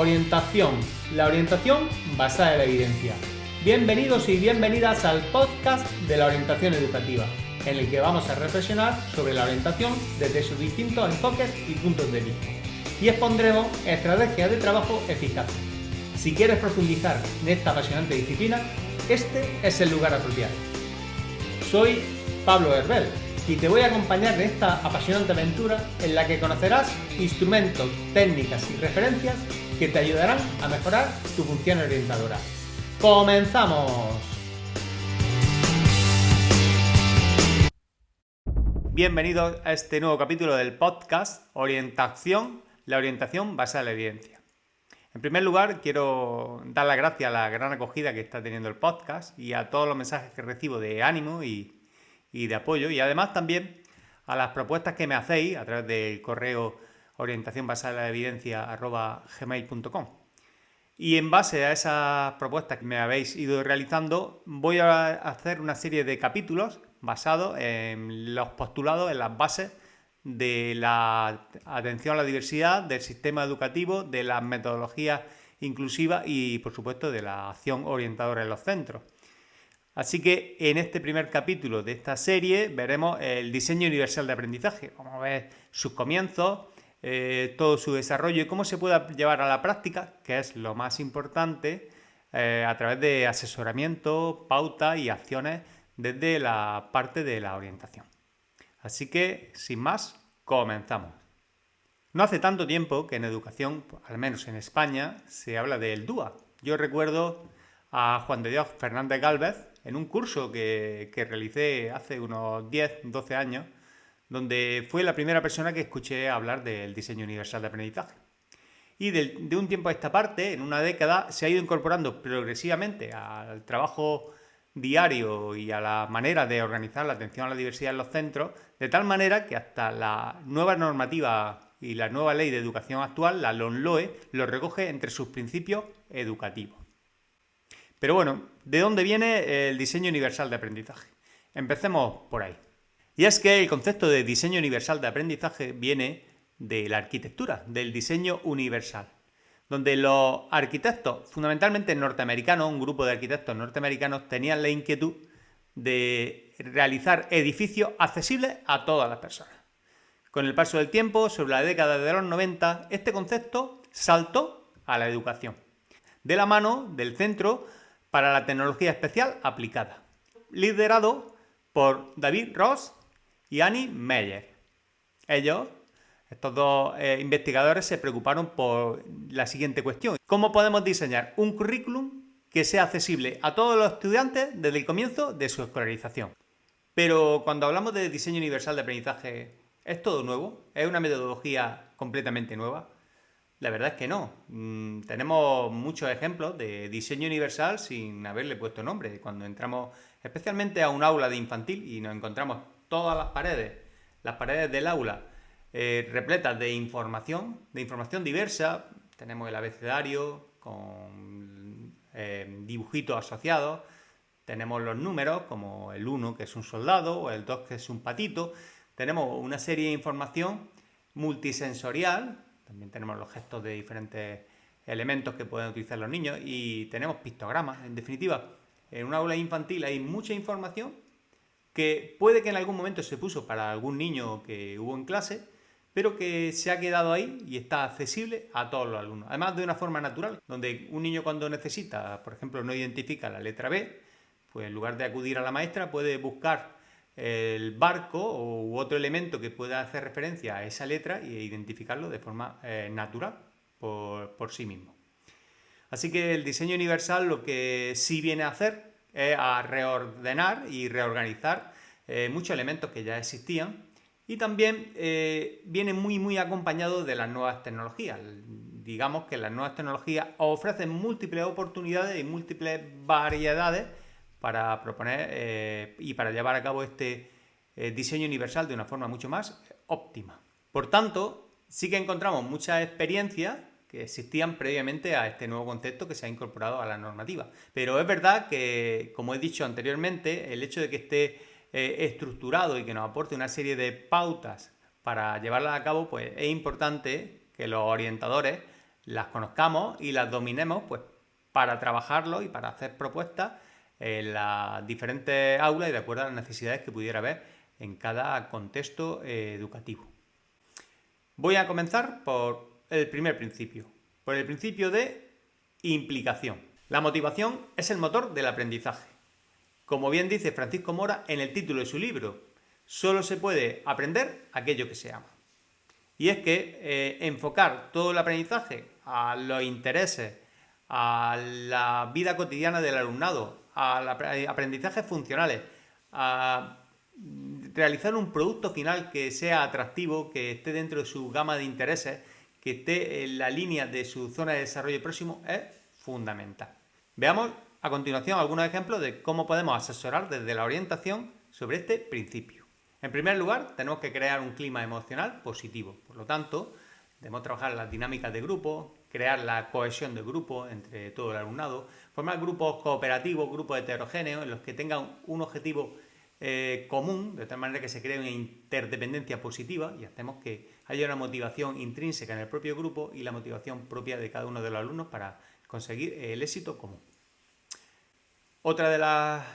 Orientación, la orientación basada en la evidencia. Bienvenidos y bienvenidas al podcast de la orientación educativa, en el que vamos a reflexionar sobre la orientación desde sus distintos enfoques y puntos de vista. Y expondremos estrategias de trabajo eficaces. Si quieres profundizar en esta apasionante disciplina, este es el lugar apropiado. Soy Pablo Herbel y te voy a acompañar en esta apasionante aventura en la que conocerás instrumentos, técnicas y referencias que te ayudarán a mejorar tu función orientadora. ¡Comenzamos! Bienvenidos a este nuevo capítulo del podcast Orientación, la orientación basada en la evidencia. En primer lugar, quiero dar las gracias a la gran acogida que está teniendo el podcast y a todos los mensajes que recibo de ánimo y de apoyo, y además también a las propuestas que me hacéis a través del correo orientacionbasadalevidencia@gmail.com. Y en base a esas propuestas que me habéis ido realizando, voy a hacer una serie de capítulos basados en los postulados, en las bases de la atención a la diversidad, del sistema educativo, de las metodologías inclusivas y, por supuesto, de la acción orientadora en los centros. Así que en este primer capítulo de esta serie veremos el diseño universal de aprendizaje, vamos a ver sus comienzos, todo su desarrollo y cómo se puede llevar a la práctica, que es lo más importante, a través de asesoramiento, pautas y acciones desde la parte de la orientación. Así que, sin más, comenzamos. No hace tanto tiempo que en educación, al menos en España, se habla del DUA. Yo recuerdo a Juan de Dios Fernández Gálvez en un curso que realicé hace unos 10, 12 años, donde fue la primera persona que escuché hablar del diseño universal de aprendizaje. Y de un tiempo a esta parte, en una década, se ha ido incorporando progresivamente al trabajo diario y a la manera de organizar la atención a la diversidad en los centros, de tal manera que hasta la nueva normativa y la nueva ley de educación actual, la LOMLOE, lo recoge entre sus principios educativos. Pero bueno, ¿de dónde viene el diseño universal de aprendizaje? Empecemos por ahí. Y es que el concepto de diseño universal de aprendizaje viene de la arquitectura, del diseño universal, donde los arquitectos, fundamentalmente norteamericanos, un grupo de arquitectos norteamericanos, tenían la inquietud de realizar edificios accesibles a todas las personas. Con el paso del tiempo, sobre la década de los 90, este concepto saltó a la educación, de la mano del Centro para la Tecnología Especial Aplicada, liderado por David Ross y Annie Meyer. Ellos, estos dos investigadores, se preocuparon por la siguiente cuestión: ¿cómo podemos diseñar un currículum que sea accesible a todos los estudiantes desde el comienzo de su escolarización? Pero cuando hablamos de diseño universal de aprendizaje, ¿es todo nuevo? ¿Es una metodología completamente nueva? La verdad es que no. Tenemos muchos ejemplos de diseño universal sin haberle puesto nombre. Cuando entramos especialmente a un aula de infantil y nos encontramos todas las paredes del aula repletas de información diversa. Tenemos el abecedario con dibujitos asociados. Tenemos los números como el 1, que es un soldado, o el 2, que es un patito. Tenemos una serie de información multisensorial. También tenemos los gestos de diferentes elementos que pueden utilizar los niños y tenemos pictogramas. En definitiva, en un aula infantil hay mucha información que puede que en algún momento se puso para algún niño que hubo en clase, pero que se ha quedado ahí y está accesible a todos los alumnos. Además, de una forma natural, donde un niño, cuando necesita, por ejemplo, no identifica la letra B, pues en lugar de acudir a la maestra puede buscar el barco u otro elemento que pueda hacer referencia a esa letra e identificarlo de forma natural por sí mismo. Así que el diseño universal lo que sí viene a hacer es a reordenar y reorganizar muchos elementos que ya existían, y también viene muy acompañado de las nuevas tecnologías. Digamos que las nuevas tecnologías ofrecen múltiples oportunidades y múltiples variedades para proponer y para llevar a cabo este diseño universal de una forma mucho más óptima. Por tanto, sí que encontramos muchas experiencias que existían previamente a este nuevo concepto que se ha incorporado a la normativa. Pero es verdad que, como he dicho anteriormente, el hecho de que esté estructurado y que nos aporte una serie de pautas para llevarla a cabo, pues es importante que los orientadores las conozcamos y las dominemos, pues para trabajarlo y para hacer propuestas en las diferentes aulas y de acuerdo a las necesidades que pudiera haber en cada contexto educativo. Voy a comenzar por el primer principio, por el principio de implicación. La motivación es el motor del aprendizaje. Como bien dice Francisco Mora en el título de su libro, solo se puede aprender aquello que se ama. Y es que enfocar todo el aprendizaje a los intereses, a la vida cotidiana del alumnado, a aprendizajes funcionales, a realizar un producto final que sea atractivo, que esté dentro de su gama de intereses, que esté en la línea de su zona de desarrollo próximo, es fundamental. Veamos a continuación algunos ejemplos de cómo podemos asesorar desde la orientación sobre este principio. En primer lugar, tenemos que crear un clima emocional positivo. Por lo tanto, debemos trabajar las dinámicas de grupo, crear la cohesión de grupo entre todo el alumnado, formar grupos cooperativos, grupos heterogéneos, en los que tengan un objetivo común, de tal manera que se cree una interdependencia positiva y hacemos que haya una motivación intrínseca en el propio grupo y la motivación propia de cada uno de los alumnos para conseguir el éxito común. Otra de las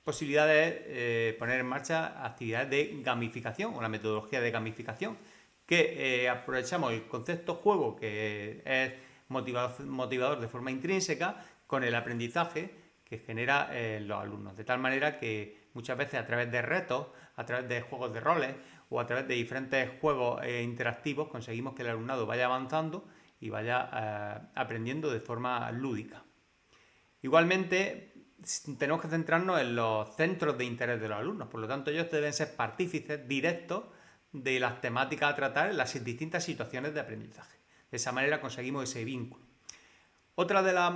posibilidades es poner en marcha actividades de gamificación o la metodología de gamificación, que aprovechamos el concepto juego, que es motivador de forma intrínseca, con el aprendizaje que genera los alumnos, de tal manera que muchas veces a través de retos, a través de juegos de roles o a través de diferentes juegos interactivos conseguimos que el alumnado vaya avanzando y vaya aprendiendo de forma lúdica. Igualmente, tenemos que centrarnos en los centros de interés de los alumnos, por lo tanto ellos deben ser partícipes directos de las temáticas a tratar en las distintas situaciones de aprendizaje. De esa manera conseguimos ese vínculo. Otra de las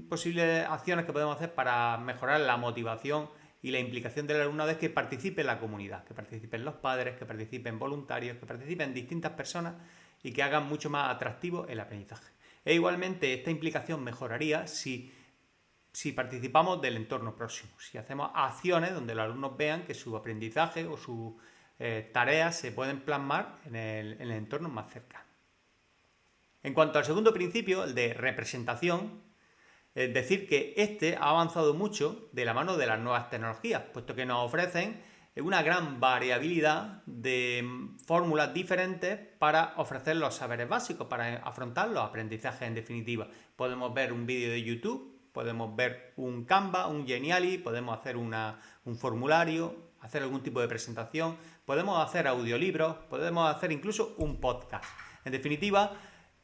posibles acciones que podemos hacer para mejorar la motivación y la implicación del alumnado es que participe en la comunidad, que participen los padres, que participen voluntarios, que participen distintas personas y que hagan mucho más atractivo el aprendizaje. E igualmente esta implicación mejoraría si participamos del entorno próximo, si hacemos acciones donde los alumnos vean que su aprendizaje o sus tareas se pueden plasmar en el entorno más cercano. En cuanto al segundo principio, el de representación, es decir que este ha avanzado mucho de la mano de las nuevas tecnologías, puesto que nos ofrecen una gran variabilidad de fórmulas diferentes para ofrecer los saberes básicos, para afrontar los aprendizajes en definitiva. Podemos ver un vídeo de YouTube, podemos ver un Canva, un Geniali, podemos hacer un formulario, hacer algún tipo de presentación, podemos hacer audiolibros, podemos hacer incluso un podcast. En definitiva,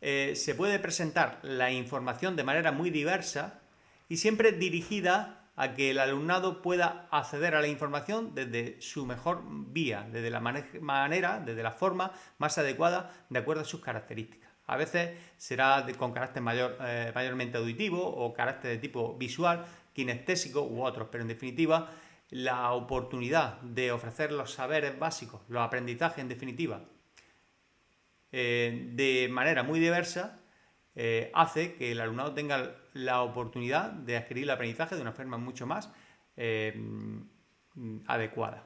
se puede presentar la información de manera muy diversa y siempre dirigida a que el alumnado pueda acceder a la información desde su mejor vía, desde la manera, desde la forma más adecuada de acuerdo a sus características. A veces será con carácter mayormente auditivo o carácter de tipo visual, kinestésico u otros, pero en definitiva la oportunidad de ofrecer los saberes básicos, los aprendizajes en definitiva, de manera muy diversa, hace que el alumnado tenga la oportunidad de adquirir el aprendizaje de una forma mucho más adecuada.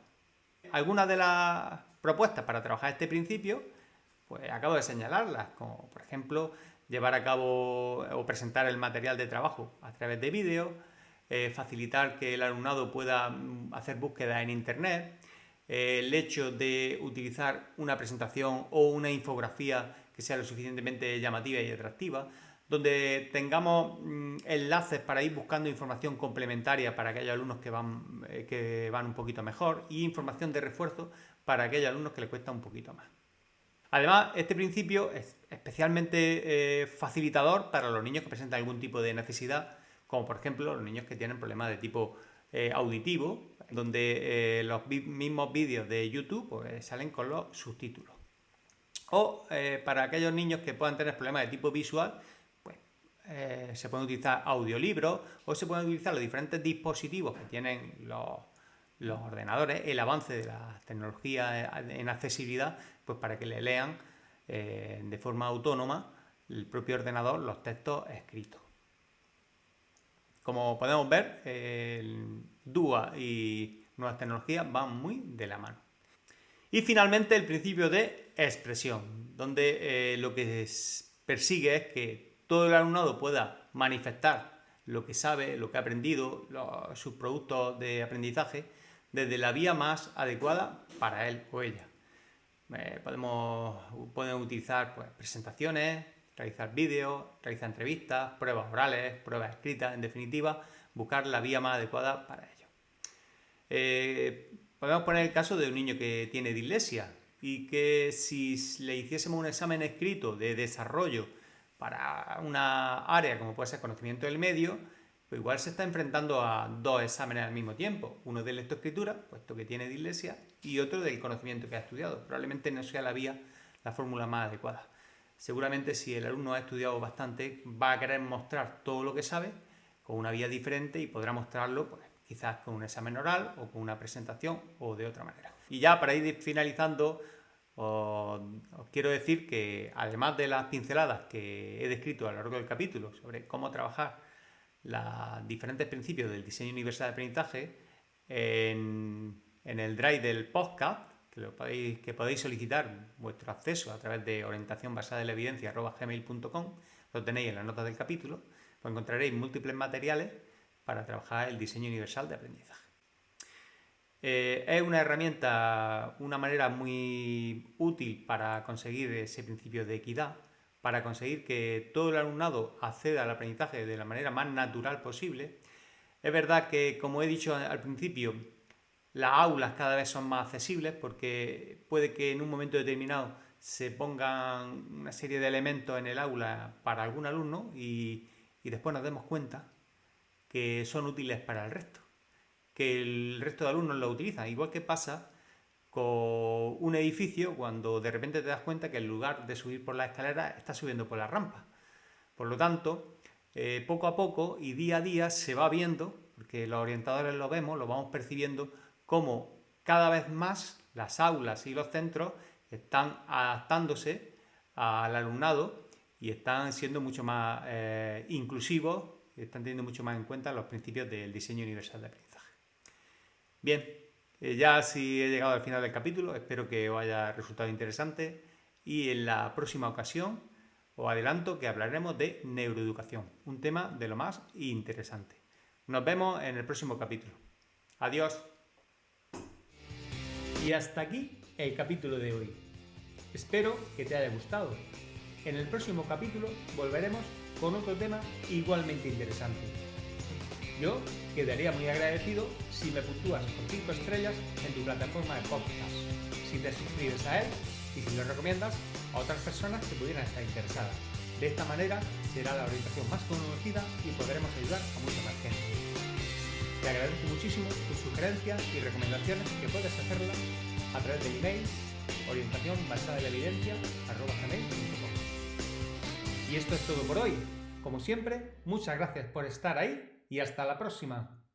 Algunas de las propuestas para trabajar este principio, pues acabo de señalarlas, como por ejemplo llevar a cabo o presentar el material de trabajo a través de vídeos, facilitar que el alumnado pueda hacer búsquedas en internet, el hecho de utilizar una presentación o una infografía que sea lo suficientemente llamativa y atractiva, donde tengamos enlaces para ir buscando información complementaria para aquellos alumnos que van un poquito mejor y información de refuerzo para aquellos alumnos que les cuesta un poquito más. Además, este principio es especialmente facilitador para los niños que presentan algún tipo de necesidad, como por ejemplo los niños que tienen problemas de tipo auditivo, donde los mismos vídeos de YouTube pues, salen con los subtítulos. O para aquellos niños que puedan tener problemas de tipo visual, pues se pueden utilizar audiolibros o se pueden utilizar los diferentes dispositivos que tienen los ordenadores, el avance de la tecnología en accesibilidad, pues para que le lean de forma autónoma el propio ordenador los textos escritos. Como podemos ver, el DUA y nuevas tecnologías van muy de la mano. Y finalmente el principio de expresión, donde lo que persigue es que todo el alumnado pueda manifestar lo que sabe, lo que ha aprendido, sus productos de aprendizaje, desde la vía más adecuada para él o ella. Pueden utilizar pues, presentaciones, realizar vídeos, realizar entrevistas, pruebas orales, pruebas escritas, en definitiva, buscar la vía más adecuada para ello. Podemos poner el caso de un niño que tiene dislexia y que si le hiciésemos un examen escrito de desarrollo para una área como puede ser conocimiento del medio, pues igual se está enfrentando a dos exámenes al mismo tiempo, uno de lectoescritura, puesto que tiene dislexia, y otro del conocimiento que ha estudiado. Probablemente no sea la fórmula más adecuada. Seguramente si el alumno ha estudiado bastante, va a querer mostrar todo lo que sabe con una vía diferente y podrá mostrarlo pues, quizás con un examen oral o con una presentación o de otra manera. Y ya para ir finalizando, os quiero decir que además de las pinceladas que he descrito a lo largo del capítulo sobre cómo trabajar los diferentes principios del diseño universal de aprendizaje, en el drive del podcast, que podéis solicitar vuestro acceso a través de orientacionbasadalevidencia@gmail.com, lo tenéis en las notas del capítulo, pues encontraréis múltiples materiales para trabajar el diseño universal de aprendizaje. Es una herramienta, una manera muy útil para conseguir ese principio de equidad, para conseguir que todo el alumnado acceda al aprendizaje de la manera más natural posible. Es verdad que, como he dicho al principio, las aulas cada vez son más accesibles porque puede que en un momento determinado se pongan una serie de elementos en el aula para algún alumno y después nos demos cuenta que son útiles para el resto, que el resto de alumnos lo utilizan, igual que pasa con un edificio cuando de repente te das cuenta que en lugar de subir por la escalera estás subiendo por la rampa. Por lo tanto, poco a poco y día a día se va viendo, porque los orientadores lo vemos, lo vamos percibiendo, cómo cada vez más las aulas y los centros están adaptándose al alumnado y están siendo mucho más inclusivos, están teniendo mucho más en cuenta los principios del diseño universal de aprendizaje. Bien, ya si he llegado al final del capítulo, espero que os haya resultado interesante y en la próxima ocasión os adelanto que hablaremos de neuroeducación, un tema de lo más interesante. Nos vemos en el próximo capítulo. Adiós. Y hasta aquí el capítulo de hoy. Espero que te haya gustado. En el próximo capítulo volveremos con otro tema igualmente interesante. Yo quedaría muy agradecido si me puntúas con 5 estrellas en tu plataforma de podcast, si te suscribes a él y si lo recomiendas a otras personas que pudieran estar interesadas. De esta manera será la orientación más conocida y podremos ayudar a mucha más gente. Te agradezco muchísimo tus sugerencias y recomendaciones, que puedes hacerlas a través del email orientacionbasadalevidencia@gmail.com. Y esto es todo por hoy. Como siempre, muchas gracias por estar ahí y hasta la próxima.